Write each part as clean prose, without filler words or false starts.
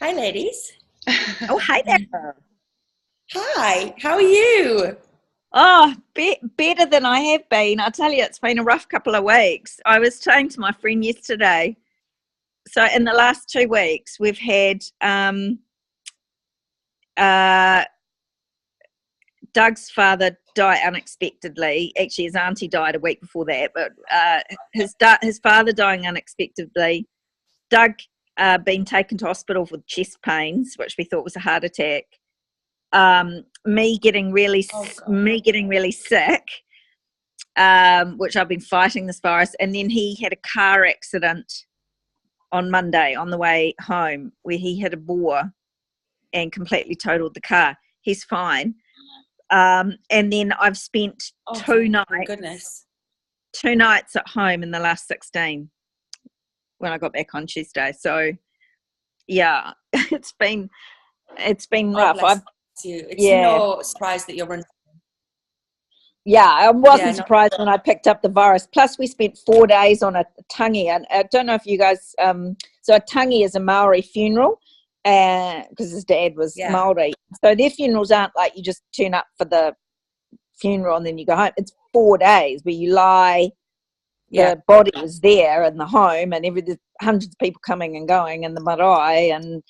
Hi, ladies. Oh, hi there. Hi, how are you? Oh, better than I have been. I tell you, it's been a rough couple of weeks. I was saying to my friend yesterday, so in the last 2 weeks, we've had uh, Doug's father die unexpectedly. Actually, his auntie died a week before that, but his father dying unexpectedly. Doug being taken to hospital with chest pains, which we thought was a heart attack. Me getting really sick, which I've been fighting this virus, and then he had a car accident on Monday on the way home where he hit a boar and completely totaled the car. He's fine. And then I've spent two nights at home in the last 16 when I got back on Tuesday. So yeah, it's been rough. Bless you. It's no surprise that you're running. Yeah, I wasn't surprised when I picked up the virus. Plus, we spent 4 days on a tangi. And I don't know if you guys, so a tangi is a Maori funeral, because his dad was Maori. So their funerals aren't like you just turn up for the funeral and then you go home. It's 4 days where you lie, the body is there in the home, and there's hundreds of people coming and going in the marae, and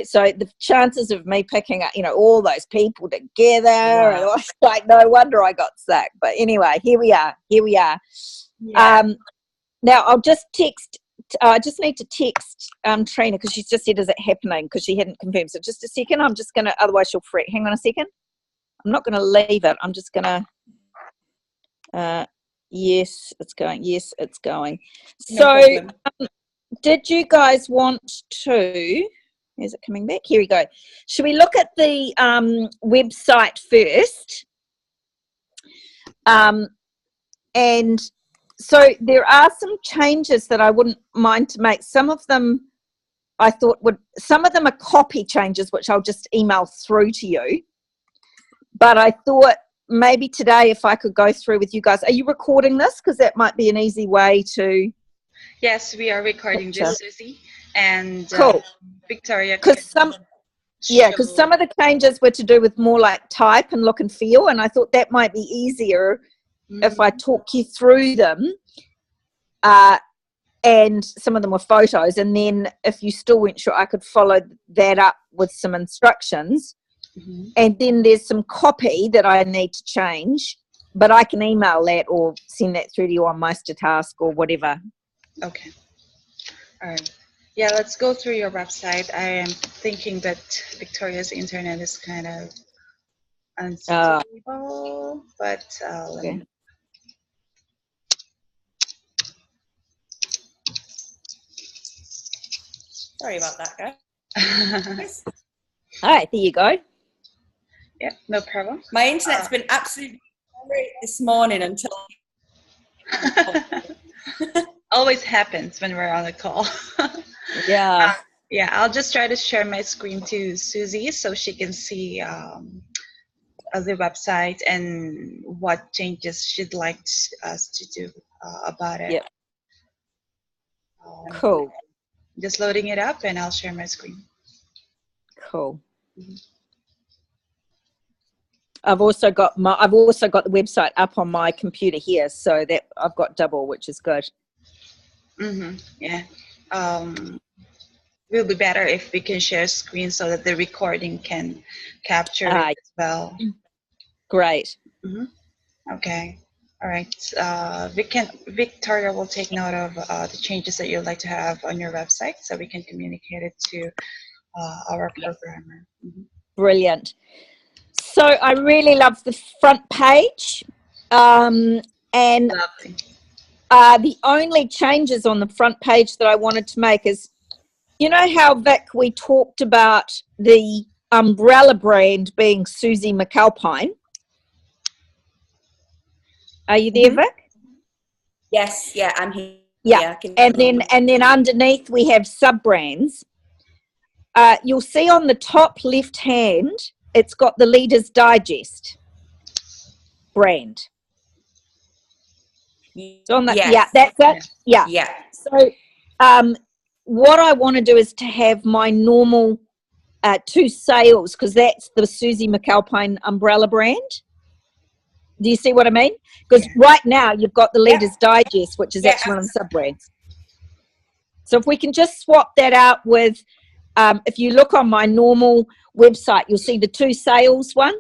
so the chances of me picking up, all those people together, and I was like, no wonder I got sick. But anyway, here we are. Yeah. Now I'll just text. I just need to text Trina because she's just said, "Is it happening?" Because she hadn't confirmed. So just a second. I'm just gonna. Otherwise, she'll fret. Hang on a second. I'm not gonna leave it. I'm just gonna. Yes, it's going. Yes, it's going. So, did you guys want to? Is it coming back? Here we go. Should we look at the website first? And so there are some changes that I wouldn't mind to make. Some of them I thought some of them are copy changes, which I'll just email through to you. But I thought maybe today if I could go through with you guys. Are you recording this? Because that might be an easy way to... Yes, we are recording this, Susie. And cool. Victoria. Because some of the changes were to do with more like type and look and feel, and I thought that might be easier if I talk you through them. And some of them were photos, and then if you still weren't sure, I could follow that up with some instructions. And then there's some copy that I need to change, but I can email that or send that through to you on Meistertask or whatever. Okay. All right. Yeah, let's go through your website. I am thinking that Victoria's internet is kind of unstable, but let me... Sorry about that, guys. All right, there you go. Yeah, no problem. My internet's been absolutely great this morning until... Always happens when we're on a call. Yeah. Yeah, I'll just try to share my screen to Suzi so she can see the website and what changes she'd like us to do about it. Yep. Cool. Just loading it up and I'll share my screen. Cool. I've also got the website up on my computer here, so that I've got double, which is good. Yeah. It will be better if we can share screen so that the recording can capture it as well. Great. Okay. All right. Victoria will take note of the changes that you'd like to have on your website so we can communicate it to our programmer. Brilliant. So I really love the front page. And lovely. The only changes on the front page that I wanted to make is, you know how, Vic, we talked about the umbrella brand being Suzi McAlpine? Are you there, Vic? Yes, yeah, I'm here. Yeah, and then underneath we have sub-brands. You'll see on the top left hand, it's got the Leader's Digest brand. So on the, that's it. Yeah. So what I want to do is to have my normal 2 sales, because that's the Suzi McAlpine umbrella brand. Do you see what I mean? Because right now you've got the Leaders Digest, which is actually one of the sub-brands. So if we can just swap that out with, if you look on my normal website, you'll see the 2 sales one.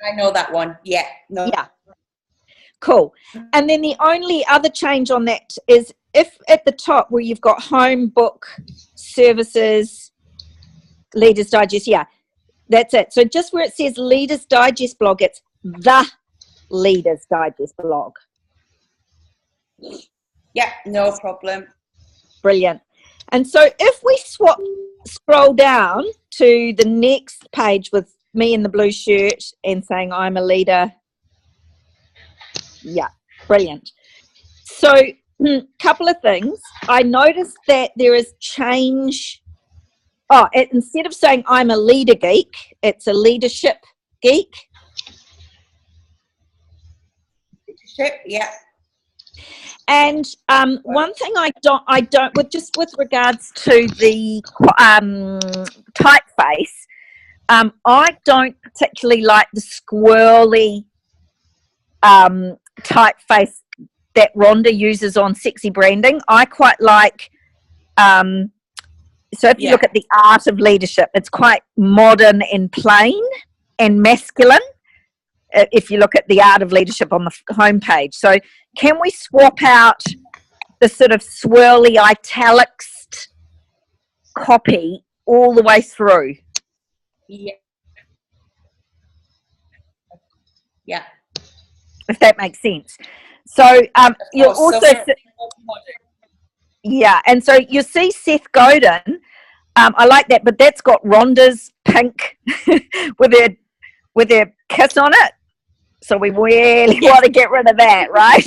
I know that one. Yeah. No. Yeah. Cool. And then the only other change on that is if at the top where you've got home, book, services, Leaders Digest, that's it. So just where it says Leaders Digest blog, it's the Leaders Digest blog. Yeah, no problem. Brilliant. And so if we scroll down to the next page with me in the blue shirt and saying I'm a leader. Yeah, brilliant. So couple of things. I noticed that there is change. Instead of saying I'm a leader geek, it's a leadership geek. Leadership, yeah. And one thing I don't with regards to the typeface, I don't particularly like the squirrely typeface that Rhonda uses on Sexy Branding. I quite like, so if you look at the Art of Leadership, it's quite modern and plain and masculine. If you look at the Art of Leadership on the homepage. So can we swap out the sort of swirly italics copy all the way through? Yeah. Yeah. If that makes sense. So you'll also and so you see Seth Godin. I like that, but that's got Rhonda's pink with her kiss on it. So we really want to get rid of that, right?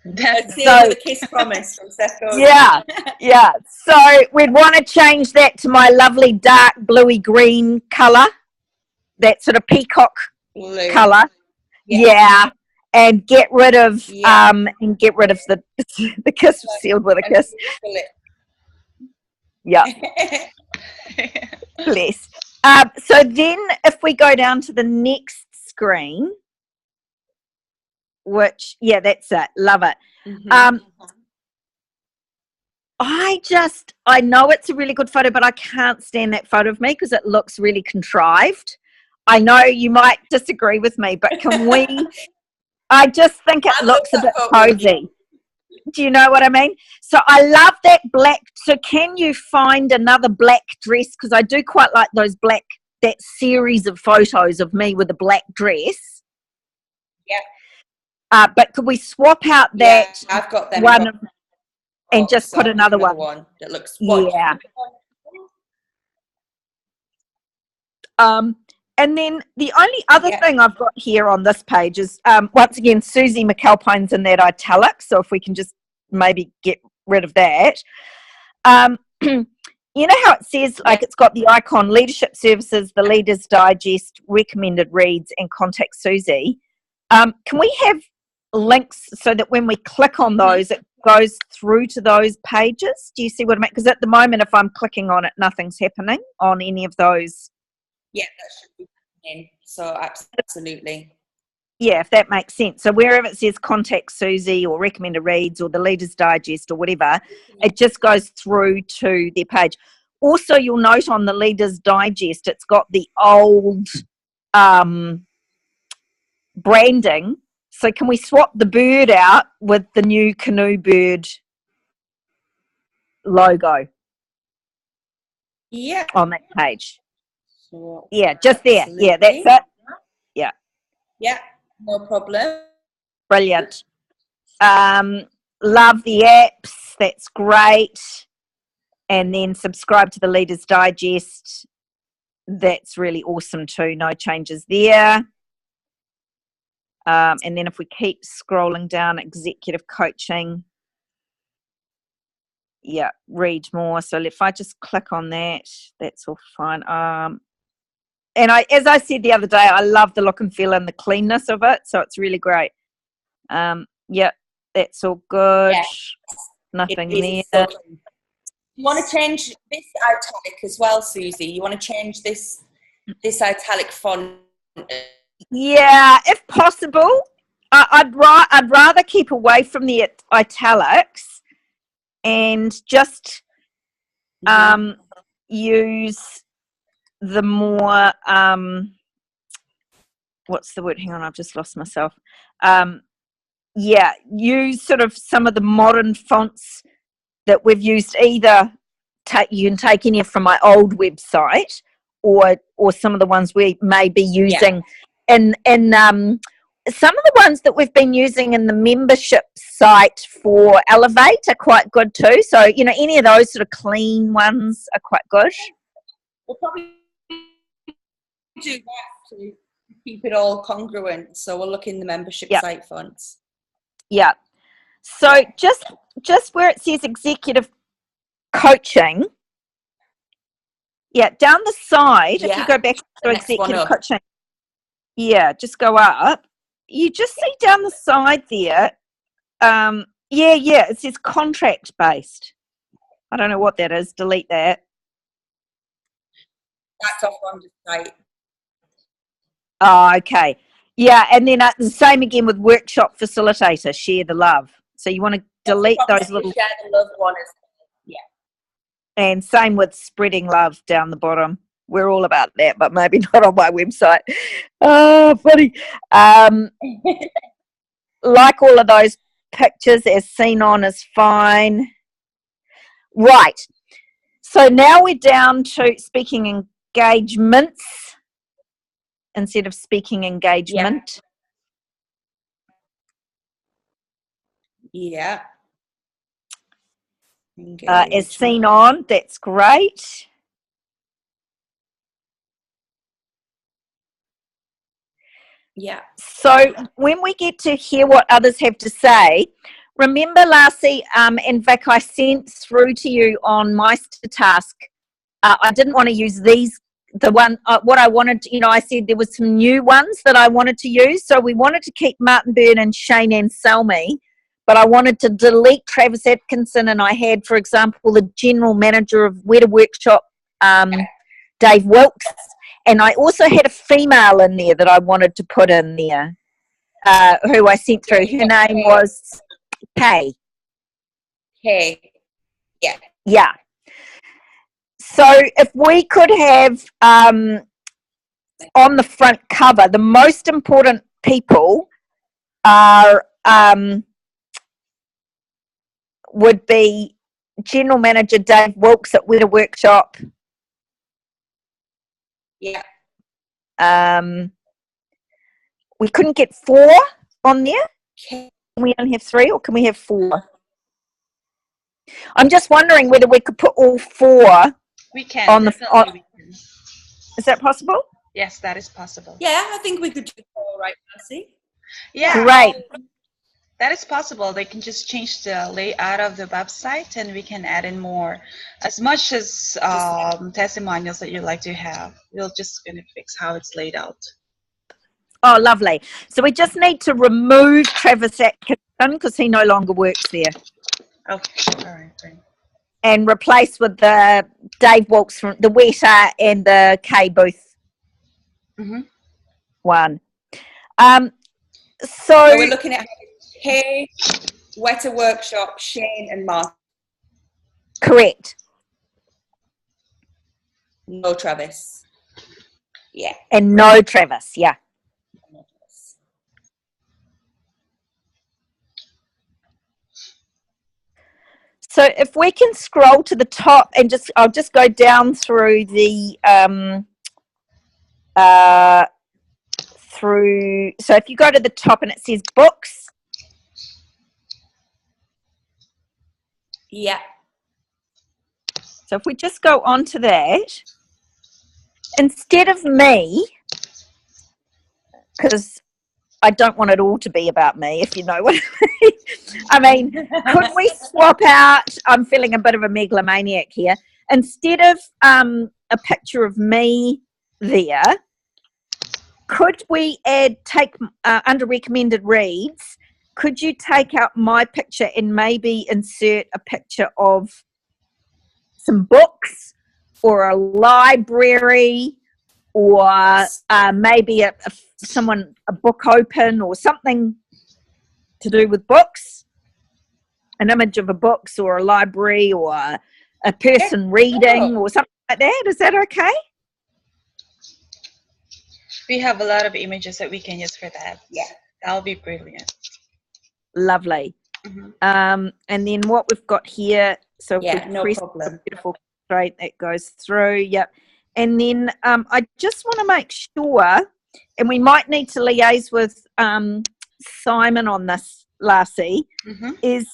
That's the kiss promise from Seth Godin. Yeah. So we'd want to change that to my lovely dark bluey green colour, that sort of peacock colour. Yeah. And get rid of the kiss sealed with a kiss. Yeah. Bless. So then if we go down to the next screen, which, that's it. Love it. Mm-hmm. I know it's a really good photo, but I can't stand that photo of me because it looks really contrived. I know you might disagree with me, but can we, I just think it looks a bit cozy. Do you know what I mean? So I love that black. So can you find another black dress? Because I do quite like that series of photos of me with a black dress. Yeah. But could we swap out that I've got them one and just put another one that looks and then the only other thing I've got here on this page is, once again, Suzi McAlpine's in that italic. So if we can just maybe get rid of that. You know how it says, like, it's got the icon, Leadership Services, the Leaders Digest, Recommended Reads, and Contact Suzi. Can we have links so that when we click on those, it goes through to those pages? Do you see what I mean? Because at the moment, if I'm clicking on it, nothing's happening on any of those. Yeah, that should be in. So absolutely. Yeah, if that makes sense. So wherever it says Contact Suzi or Recommended Reads or the Leaders Digest or whatever, it just goes through to their page. Also, you'll note on the Leaders Digest, it's got the old branding. So can we swap the bird out with the new canoe bird logo? Yeah. On that page. Yeah, just there. Absolutely. Yeah, that's it. Yeah. Yeah, no problem. Brilliant. Love the apps. That's great. And then subscribe to the Leaders Digest. That's really awesome too. No changes there. And then if we keep scrolling down, executive coaching. Yeah, read more. So if I just click on that, that's all fine. And as I said the other day, I love the look and feel and the cleanness of it. So it's really great. Yep, that's all good. Yeah. Nothing It there. is. You want to change this italic as well, Susie? You want to change this italic font? Yeah, if possible. I'd rather keep away from the italics and just use the more what's the word? Hang on, I've just lost myself. Yeah, use sort of some of the modern fonts that we've used. Either you can take any from my old website, or some of the ones we may be using in some of the ones that we've been using in the membership site for Elevate are quite good too. So, you know, any of those sort of clean ones are quite good. We'll probably do that to keep it all congruent. So we'll look in the membership site fonts. Yeah. So just where it says executive coaching, down the side, if you go back to executive coaching, just go up. You just see down the side there, it says contract based. I don't know what that is. Delete that. That's off on the site. Oh, okay. Yeah, and then the same again with workshop facilitator, share the love. So you want to delete those little. Share the love one as well. And same with spreading love down the bottom. We're all about that, but maybe not on my website. Oh, funny. Like all of those pictures, as seen on is fine. Right. So now we're down to speaking engagements instead of speaking engagement. Yeah. As seen on, that's great. Yeah. So when we get to hear what others have to say, remember, Lassie and Vic, I sent through to you on Meister Task. I didn't want to use these. What I wanted, I said there was some new ones that I wanted to use. So we wanted to keep Martin Byrne and Shane Anselmi, but I wanted to delete Travis Atkinson, and I had, for example, the general manager of Weta Workshop, Dave Wilkes, and I also had a female in there that I wanted to put in there, who I sent through. Her name was Kay. Kay. Yeah. Yeah. So if we could have on the front cover, the most important people are would be General Manager Dave Wilkes at Weta Workshop. Yeah. We couldn't get 4 on there. Can we only have 3, or can we have 4? I'm just wondering whether we could put all 4. We can. On we can. Is that possible? Yes, that is possible. Yeah, I think we could do 4, right, Nancy? Yeah. Great. That is possible. They can just change the layout of the website, and we can add in more. As much as testimonials that you'd like to have, we're just going to fix how it's laid out. Oh, lovely. So we just need to remove Travis Atkinson because he no longer works there. Okay. All right. Great. And replace with the Dave Wilkes from the Weta and the K Booth one. So we're looking at Kay, Weta Workshop, Shane, and Mark. Correct. No Travis. Yeah. And no Travis. Yeah. So if we can scroll to the top and I'll just go down through the so if you go to the top and it says books. Yeah. So if we just go on to that, instead of me, because I don't want it all to be about me, if you know what I mean. Could we swap out, I'm feeling a bit of a megalomaniac here, instead of a picture of me there, could we take under recommended reads, could you take out my picture and maybe insert a picture of some books or a library or maybe a book open or something to do with books, an image of a books or a library or a person reading or something like that? Is that okay? We have a lot of images that we can use for that. Yeah. That'll be brilliant. Lovely. Mm-hmm. And then what we've got here, so if Yeah, we no press problem. the beautiful straight, that goes through. Yep. And then I just want to make sure, and we might need to liaise with Simon on this, Lassie, is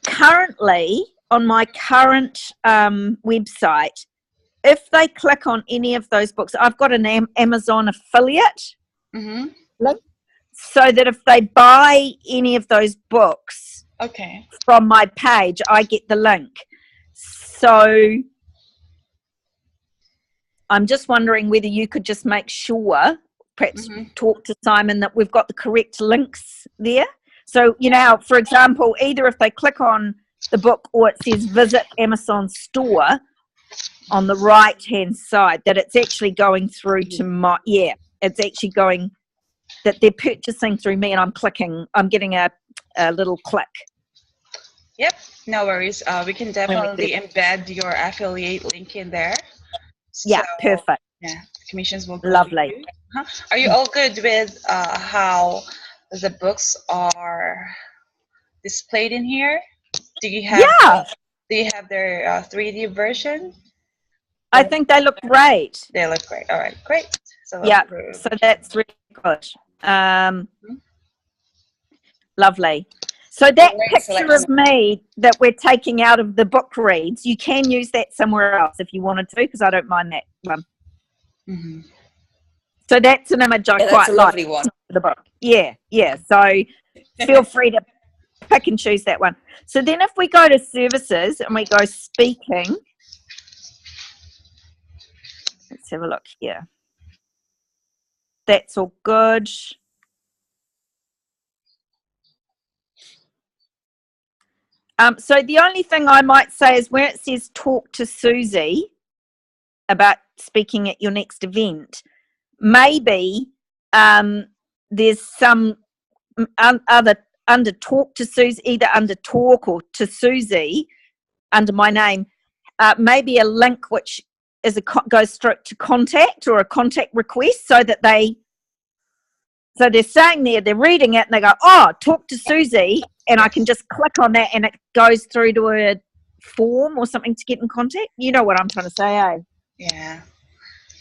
currently on my current website, if they click on any of those books, I've got an Amazon affiliate link, so that if they buy any of those books from my page, I get the link. So I'm just wondering whether you could just make sure, perhaps talk to Simon, that we've got the correct links there. So, you know, for example, either if they click on the book or it says visit Amazon store on the right hand side, that it's actually going through to my, it's actually going, that they're purchasing through me and I'm getting a little click. Yep, no worries. We can definitely embed your affiliate link in there. Yeah, so, perfect. Yeah, commissions will go. Lovely. Are you all good with how the books are displayed in here? Do you have their 3D version? I think they look great. They look great. All right, great. So so that's really good. Lovely. So that picture of me that we're taking out of the book reads, you can use that somewhere else if you wanted to, because I don't mind that one. So that's an image I quite like. Lovely one. The book. Yeah. So feel free to pick and choose that one. So then if we go to services and we go speaking, let's have a look here. That's all good. So the only thing I might say is where it says talk to Suzi about speaking at your next event, maybe there's some other under talk to Suzi, either under talk or to Suzi under my name, maybe a link which is goes straight to contact or a contact request, so that they're saying they're reading it and they go, oh, talk to Suzi, and I can just click on that and it goes through to a form or something to get in contact. You know what I'm trying to say, eh?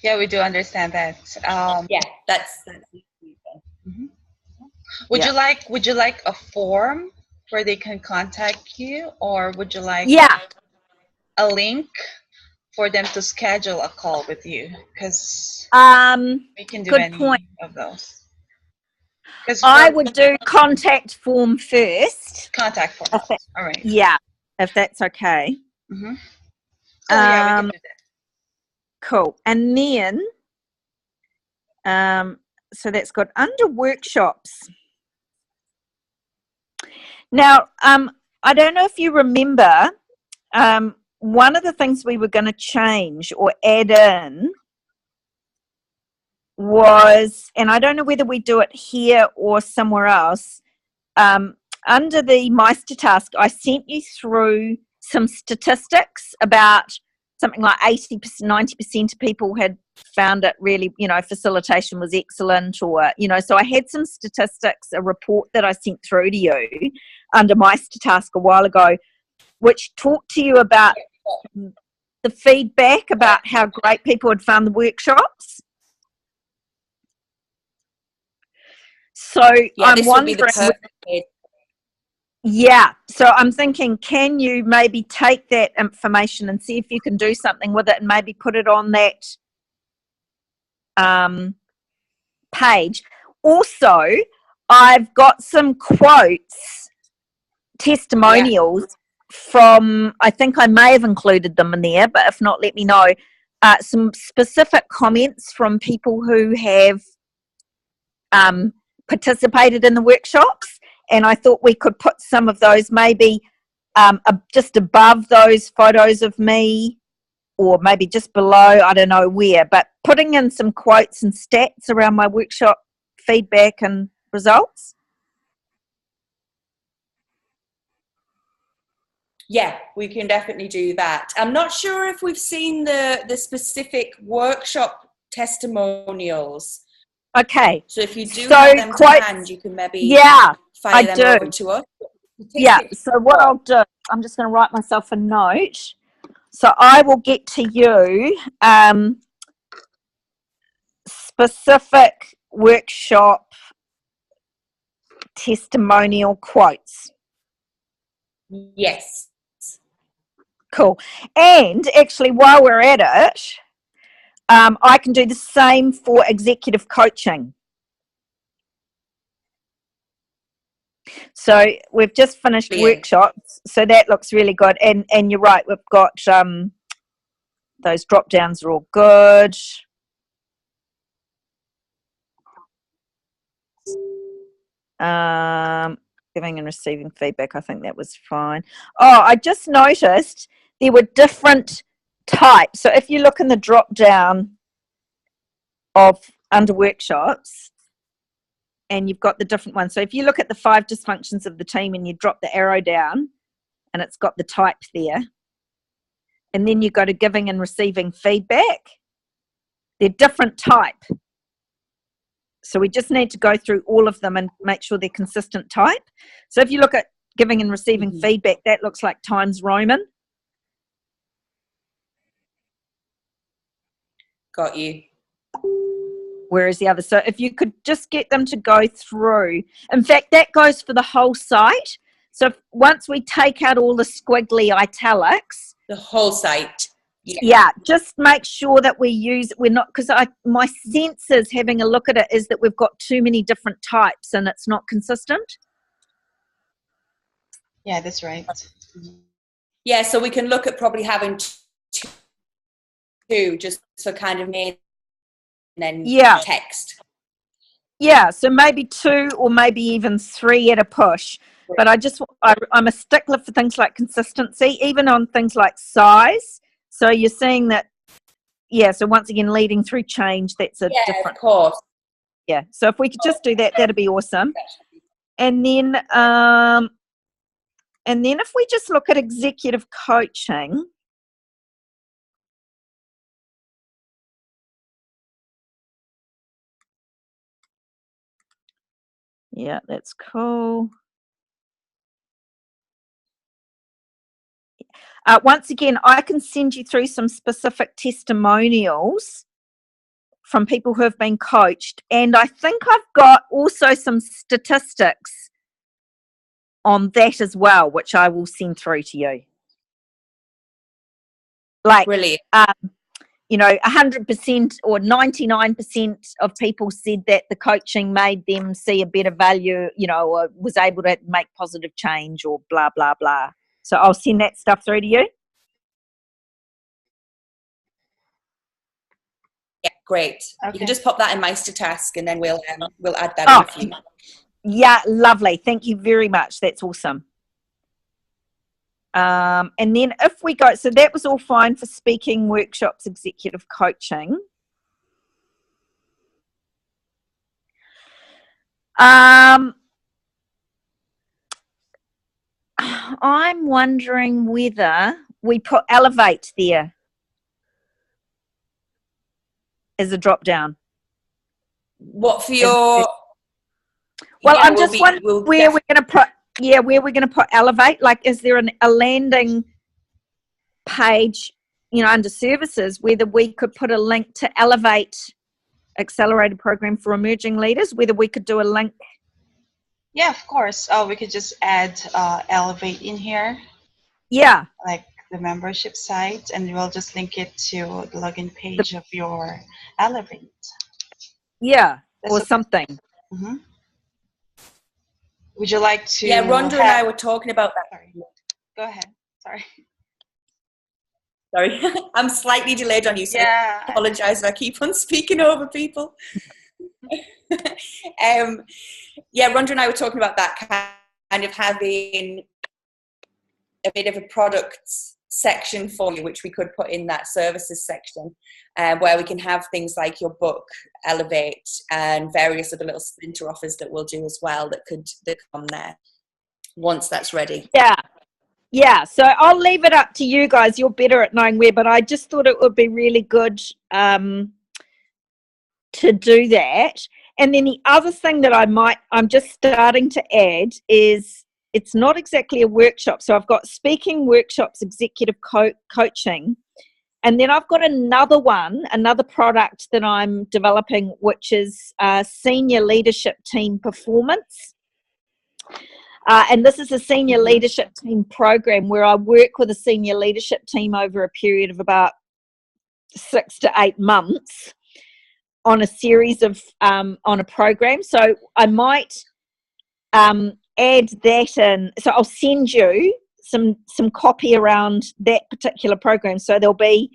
Yeah, we do understand that. That's Would you like a form where they can contact you, or would you like a link for them to schedule a call with you? Because we can do any of those. I would do contact form first. Contact form. All right. Yeah, if that's okay. So yeah, we can do that. Cool. And then, so that's good. Under workshops. Now, I don't know if you remember, one of the things we were going to change or add in was, and I don't know whether we do it here or somewhere else, under the Meister task, I sent you through some statistics about something like 80%, 90% of people had found it really, facilitation was excellent, or, so I had some statistics, a report that I sent through to you under Meister task a while ago, which talked to you about the feedback about how great people had found the workshops. So I'm wondering, so I'm thinking, can you maybe take that information and see if you can do something with it and maybe put it on that page. Also, I've got some quotes, testimonials from, I think I may have included them in there, but if not, let me know. Some specific comments from people who have participated in the workshops, and I thought we could put some of those maybe just above those photos of me, or maybe just below, I don't know where, but putting in some quotes and stats around my workshop feedback and results. Yeah, we can definitely do that. I'm not sure if we've seen the specific workshop testimonials. Okay. So if you do have them to hand, you can maybe fire them over to us. Yeah, so what I'll do, I'm just going to write myself a note. So I will get to you specific workshop testimonial quotes. Yes. Cool. And actually, while we're at it, I can do the same for executive coaching. So we've just finished workshops, so that looks really good. And you're right, we've got those drop downs are all good. Giving and receiving feedback, I think that was fine. Oh, I just noticed there were different types. So if you look in the drop down of under workshops, and you've got the different ones. So if you look at the 5 dysfunctions of the team and you drop the arrow down and it's got the type there, and then you go to giving and receiving feedback, they're different type. So we just need to go through all of them and make sure they're consistent type. So if you look at giving and receiving feedback, that looks like Times Roman. Got you. Whereas the other, so if you could just get them to go through, in fact, that goes for the whole site. So once we take out all the squiggly italics, the whole site. Yeah, just make sure that we're not, because my sense is, having a look at it, is that we've got too many different types and it's not consistent. Yeah, that's right. Yeah, so we can look at probably having two just for kind of name and then text. Yeah, so maybe 2 or maybe even 3 at a push. But I'm a stickler for things like consistency, even on things like size. So you're seeing that, so once again, leading through change, that's a different. Of course. Yeah, so if we could just do that, that'd be awesome. And then if we just look at executive coaching, yeah, that's cool. Once again, I can send you through some specific testimonials from people who have been coached. And I think I've got also some statistics on that as well, which I will send through to you. Like, brilliant. 100% or 99% of people said that the coaching made them see a better value, or was able to make positive change, or blah, blah, blah. So I'll send that stuff through to you. Yeah, great. Okay. You can just pop that in Meistertask and then we'll add that in for you. Yeah, lovely. Thank you very much. That's awesome. And then if we go, so that was all fine for speaking, workshops, executive coaching. I'm wondering whether we put elevate there as a drop down. What for your? Well, I'm just wondering where we're going to put. Yeah, where we're going to put elevate. Like, is there a landing page, under services, whether we could put a link to Elevate Accelerated Program for Emerging Leaders? Whether we could do a link. Yeah, of course. We could just add Elevate in here. Yeah. Like the membership site, and we'll just link it to the login page of your Elevate. Yeah, or something. Mm-hmm. Would you like to? Yeah, Rhonda and I were talking about that. Sorry. Go ahead. Sorry. I'm slightly delayed on you, so I apologize if I keep on speaking over people. Yeah, Rhonda and I were talking about that, kind of having a bit of a products section for you, which we could put in that services section, where we can have things like your book, Elevate, and various other little splinter offers that we'll do as well that come there once that's ready. Yeah, so I'll leave it up to you guys. You're better at knowing where, but I just thought it would be really good to do that. And then the other thing that I'm just starting to add is, it's not exactly a workshop. So I've got speaking workshops, executive coaching, and then I've got another product that I'm developing, which is senior leadership team performance. And this is a senior leadership team program where I work with a senior leadership team over a period of about 6 to 8 months on a series of on a program. So I might add that in. So I'll send you some copy around that particular program. So there'll be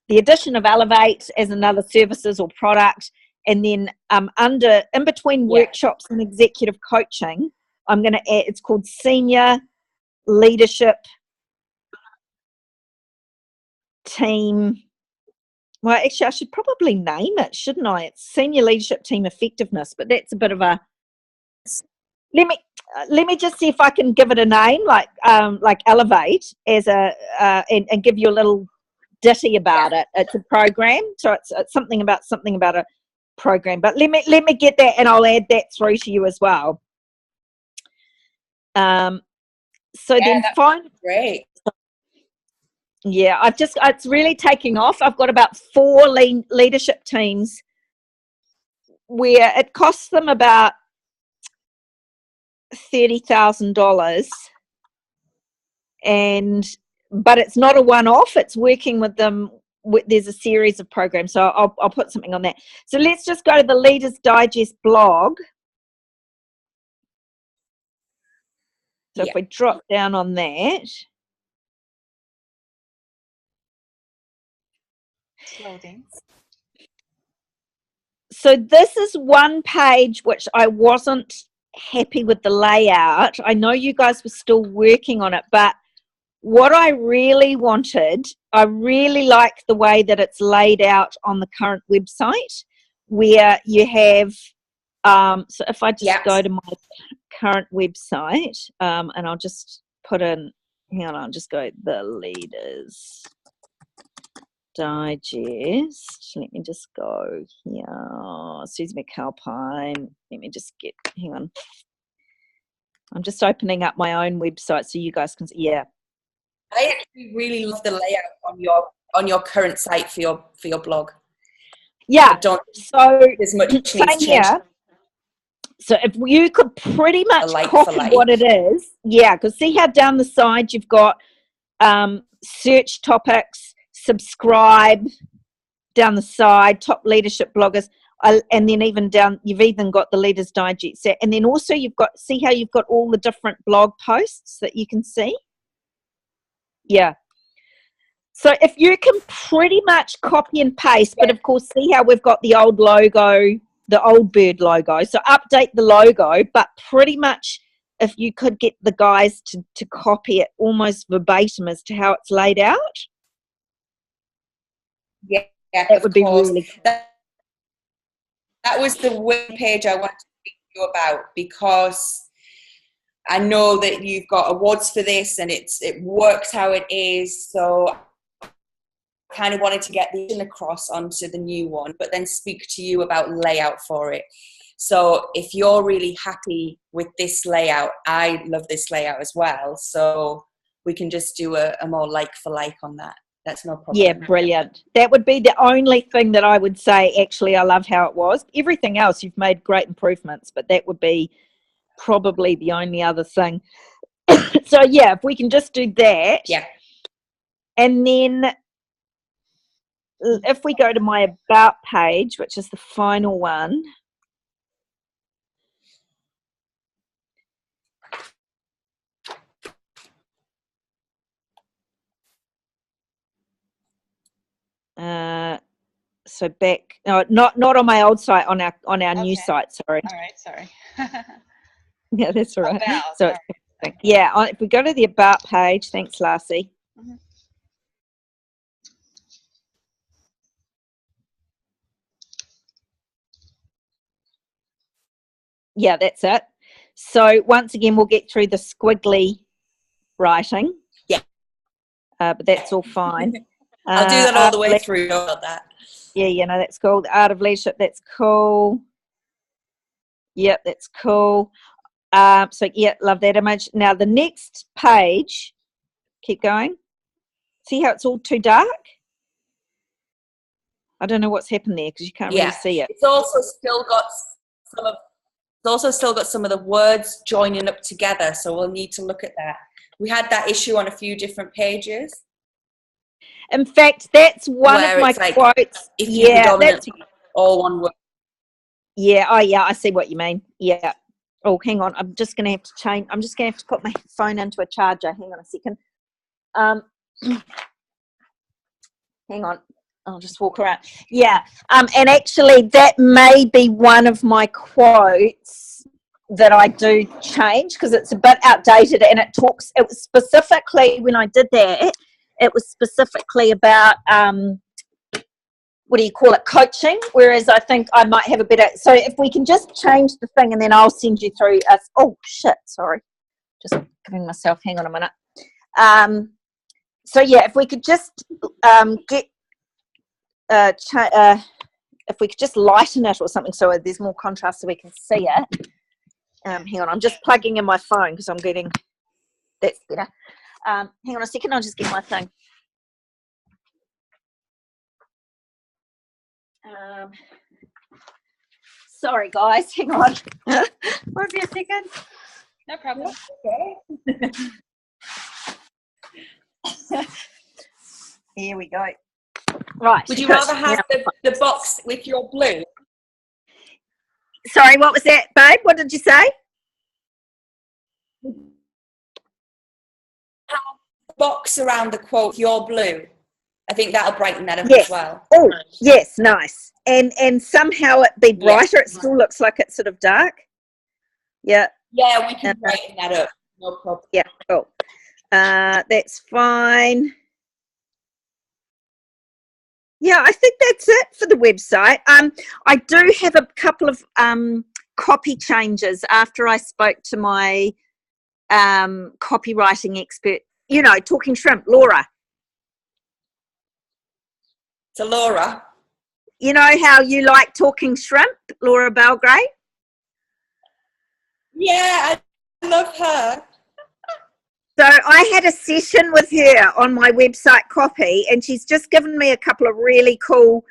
the addition of Elevate as another services or product, and then in between workshops and executive coaching, I'm going to add, it's called Senior Leadership Team. Well, actually, I should probably name it, shouldn't I? It's Senior Leadership Team Effectiveness, but that's a bit of a. Let me just see if I can give it a name, like Elevate as a and give you a little ditty about it. It's a program, so it's something about a program. But let me get that, and I'll add that through to you as well. So then finally, great. Yeah, it's really taking off. I've got about 4 leadership teams where it costs them about $30,000, but it's not a one-off. It's working with them. There's a series of programs, so I'll put something on that. So let's just go to the Leaders Digest blog. So if we drop down on that. Loading. So this is one page which I wasn't happy with the layout. I know you guys were still working on it, but what I really wanted, I really like the way that it's laid out on the current website, where you have, so if I just go to my current website, and I'll just put in, hang on, I'll just go the Leaders Digest. Let me just go here. Suzi McAlpine. Let me just hang on. I'm just opening up my own website so you guys can see. I actually really love the layout on your current site for your blog. Yeah. So there's much same here. So if you could pretty much copy what it is, because see how down the side you've got search topics, subscribe down the side, top leadership bloggers, and then even down, you've even got the Leaders Digest, and then also see how you've got all the different blog posts that you can see. So if you can pretty much copy and paste, but of course, see how we've got the old logo, the old bird logo. So update the logo, but pretty much if you could get the guys to copy it almost verbatim as to how it's laid out. Yeah, that would be really cool. That was the web page I wanted to speak to you about, because I know that you've got awards for this and it works how it is. So I kind of wanted to get the vision across onto the new one, but then speak to you about layout for it. So if you're really happy with this layout, I love this layout as well. So we can just do a more like for like on that. That's no problem. Yeah, brilliant. That would be the only thing that I would say, actually, I love how it was. Everything else, you've made great improvements, but that would be probably the only other thing. So, yeah, if we can just do that. Yeah. And then if we go to my About page, which is the final one. So back, no, not on my old site, on our new site. Sorry. All right. Sorry. Yeah, that's all right. About. So it's, yeah, if we go to the about page, thanks, Lassie. Mm-hmm. Yeah, that's it. So once again, we'll get through the squiggly writing. Yeah. But that's all fine. I'll do that all the way through. About that. Yeah, you know, that's cool. The art of leadership, that's cool. Yep, that's cool. So yeah, love that image. Now the next page, keep going. See how it's all too dark? I don't know what's happened there because you can't really see it. It's also still got some of the words joining up together, so we'll need to look at that. We had that issue on a few different pages. In fact, that's one of my quotes. If you predominantly all one word. Yeah, oh yeah, I see what you mean. Yeah. Oh, hang on. I'm just going to have to change. I'm just going to have to put my phone into a charger. Hang on a second. Hang on. I'll just walk around. Yeah. And actually, that may be one of my quotes that I do change because it's a bit outdated and it was specifically, when I did that, it was specifically about, what do you call it, coaching, whereas I think I might have a better, so if we can just change the thing and then I'll send you through us. Oh shit, sorry, just giving myself, hang on a minute. So yeah, if we could just if we could just lighten it or something so there's more contrast so we can see it. Hang on, I'm just plugging in my phone because I'm getting, that's better. Hang on a second, I'll just get my thing. Sorry guys, hang on. Won't be a second. No problem. Okay. Here we go. Right. Would you rather have the box with your blue? Sorry, what was that, babe? What did you say? Box around the quote, your blue. I think that'll brighten that up as well. Oh, yes, nice. And somehow it be brighter. It still looks like it's sort of dark. Yeah. Yeah, we can brighten that up. No problem. Yeah, cool. That's fine. Yeah, I think that's it for the website. I do have a couple of copy changes after I spoke to my copywriting expert, you know, Talking Shrimp, Laura. So Laura. You know how you like Talking Shrimp, Laura Belgrade? Yeah, I love her. So I had a session with her on my website copy, and she's just given me a couple of really cool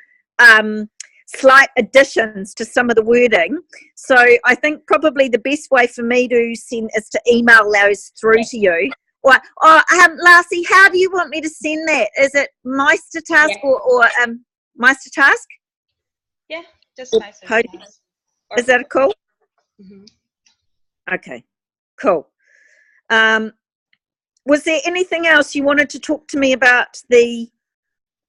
slight additions to some of the wording. So I think probably the best way for me to send is to email those through to you. Or, Lassie, how do you want me to send that? Is it MeisterTask or MeisterTask? Yeah, just MeisterTask. Is that cool? Mm-hmm. Okay, cool. Was there anything else you wanted to talk to me about the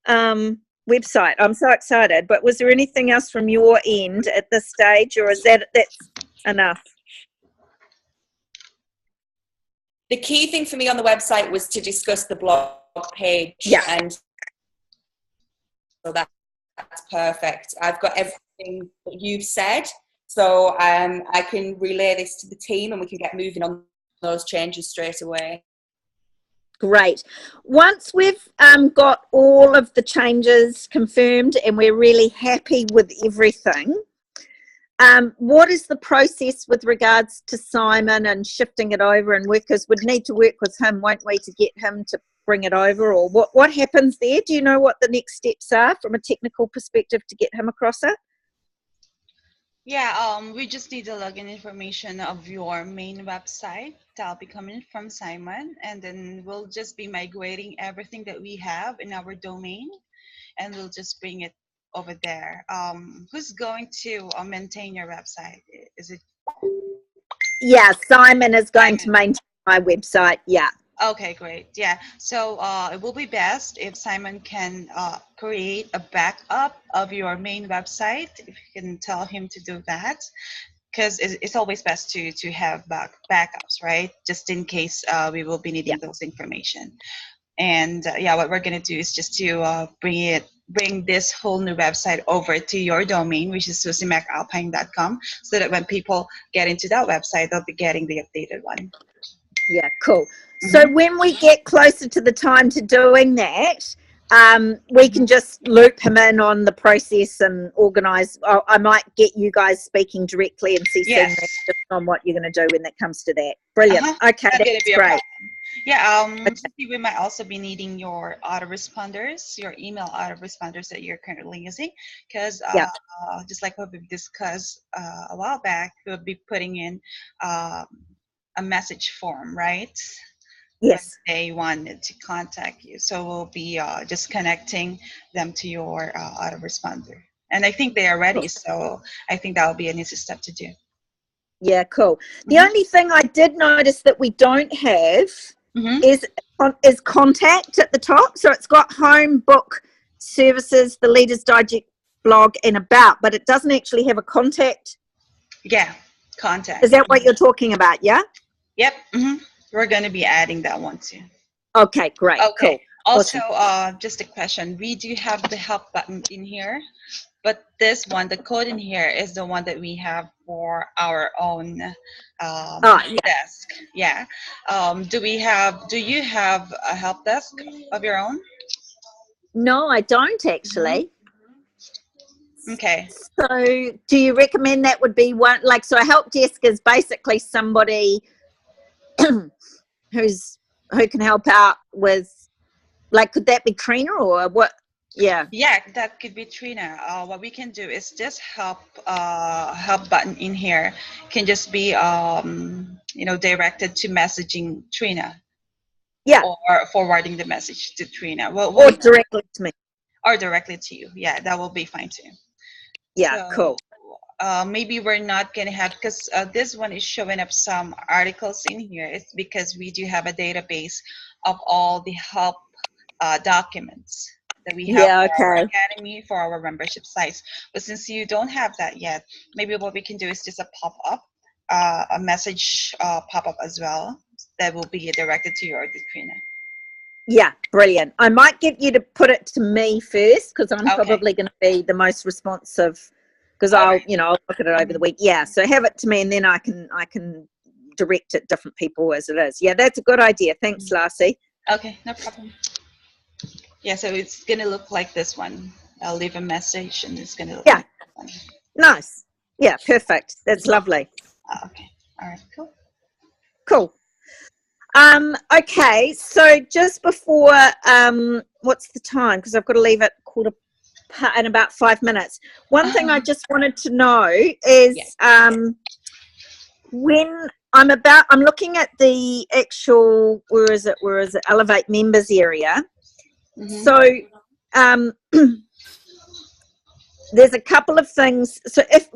website? I'm so excited, but was there anything else from your end at this stage, or is that's enough? The key thing for me on the website was to discuss the blog page. Yeah. And so that's perfect. I've got everything that you've said. So I can relay this to the team and we can get moving on those changes straight away. Great. Once we've got all of the changes confirmed and we're really happy with everything, what is the process with regards to Simon and shifting it over and workers? We'd need to work with him, won't we, to get him to bring it over, or what happens there? Do you know what the next steps are from a technical perspective to get him across it? Yeah, we just need the login information of your main website. That'll be coming from Simon, and then we'll just be migrating everything that we have in our domain, and we'll just bring it over there. Who's going to maintain your website? Is it? Yeah, Simon is going to maintain my website. Yeah. Okay, great. Yeah. So it will be best if Simon can create a backup of your main website. If you can tell him to do that, because it's always best to have backups, right? Just in case we will be Yeah. needing those information. And yeah, what we're gonna do is just to bring this whole new website over to your domain, which is susymacalpine.com, so that when people get into that website, they'll be getting the updated one. Yeah, cool. So Mm-hmm. when we get closer to the time to doing that, we can just loop him in on the process and organise. I might get you guys speaking directly and CCing me Yes. just on what you're going to do when it comes to that. Brilliant. Uh-huh. Okay, Not gonna that's be a great. problem. Yeah, Okay. Susie, we might also be needing your autoresponders, your email autoresponders that you're currently using, because Yeah. just like what we've discussed a while back, we'll be putting in um, a message form, right? When Yes. they wanted to contact you. So we'll be just connecting them to your autoresponder. And I think they are ready, Cool. so I think that will be an easy step to do. Yeah, cool. The Mm-hmm. only thing I did notice that we don't have Mm-hmm. is contact at the top. So it's got home, book, services, the Leaders Digest blog, and about, but it doesn't actually have a contact. Yeah, Is contact. that what you're talking about? Yeah. Yep. We're going to be adding that one too. Okay, great, Okay. cool, Also, awesome. just a question. We do have the help button in here, but this one, the code in here is the one that we have for our own Oh, yeah. desk. Yeah. Do you have a help desk of your own? No, I don't Hmm. actually. Okay. So, do you recommend that would be one? Like, so a help desk is basically somebody who can help out with, like, could that be Trina or what? Yeah. Yeah, that could be Trina. What we can do is just help button in here can just be directed to messaging Trina Yeah. or forwarding the message to Trina. Or directly to me. Or directly to you. Yeah, that will be fine too. Yeah, So cool. maybe we're not gonna have, because this one is showing up some articles in here. It's because we do have a database of all the help documents that we have Yeah, for our okay. academy, for our membership sites. But since you don't have that yet, maybe what we can do is just a pop-up, a message pop-up as well that will be directed to you or to Trina. Yeah, brilliant. I might get you to put it to me first because I'm Okay. probably going to be the most responsive because All right. I'll look at it over the Mhm. week. Yeah, so have it to me and then I can direct it different people as it is. Yeah, that's a good idea. Thanks, Lassie. Okay, no problem. Yeah, so it's gonna look like this one. I'll leave a message and it's gonna look Yeah, like this one. nice. Yeah, perfect. That's lovely. Okay. All right, cool. Cool. Okay, so just before what's the time? Because I've got to leave at in about 5 minutes. One thing I just wanted to know Yeah. is when I'm looking at the actual where is it Elevate members area. Mm-hmm. So um, there's a couple of things. So if